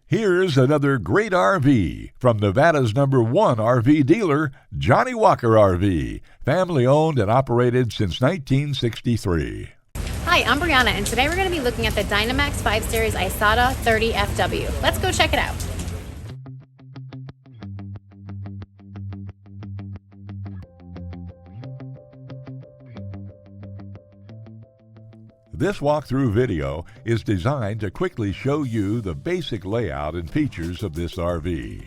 Here's another great RV from Nevada's #1 RV dealer, Johnnie Walker RV, family owned and operated since 1963. Hi, I'm Brianna, and today we're going to be looking at the Dynamax-Isata 5-30FW. Let's go check it out. This walkthrough video is designed to quickly show you the basic layout and features of this RV.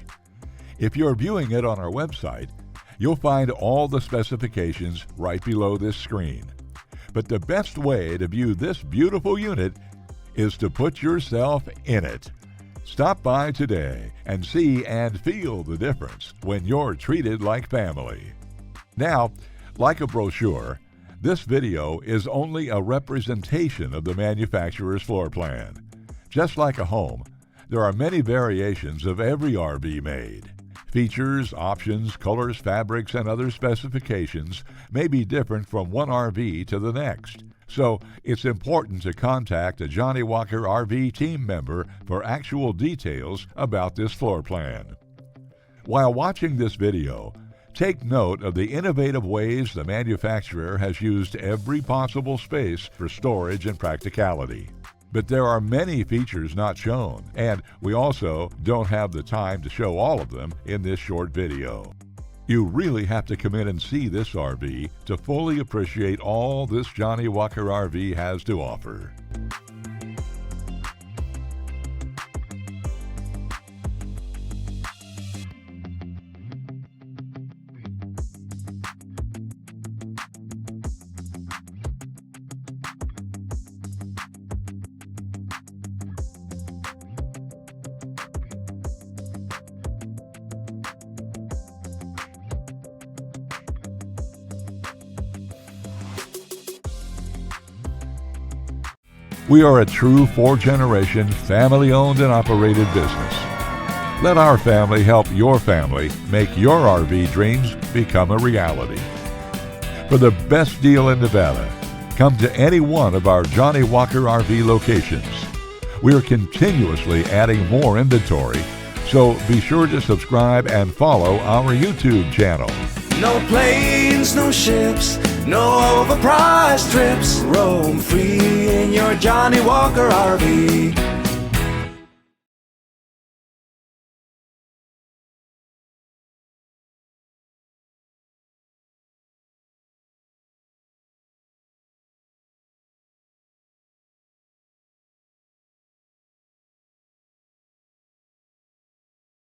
If you're viewing it on our website, you'll find all the specifications right below this screen. But the best way to view this beautiful unit is to put yourself in it. Stop by today and see and feel the difference when you're treated like family. Now, like a brochure, this video is only a representation of the manufacturer's floor plan. Just like a home, there are many variations of every RV made. Features, options, colors, fabrics, and other specifications may be different from one RV to the next. So it's important to contact a Johnnie Walker RV team member for actual details about this floor plan. While watching this video, take note of the innovative ways the manufacturer has used every possible space for storage and practicality. But there are many features not shown, and we also don't have the time to show all of them in this short video. You really have to come in and see this RV to fully appreciate all this Johnnie Walker RV has to offer. We are a true 4-generation, family-owned and operated business. Let our family help your family make your RV dreams become a reality. For the best deal in Nevada, come to any one of our Johnnie Walker RV locations. We are continuously adding more inventory, so be sure to subscribe and follow our YouTube channel. No planes, no ships, no overpriced trips. Roam free in your Johnnie Walker RV.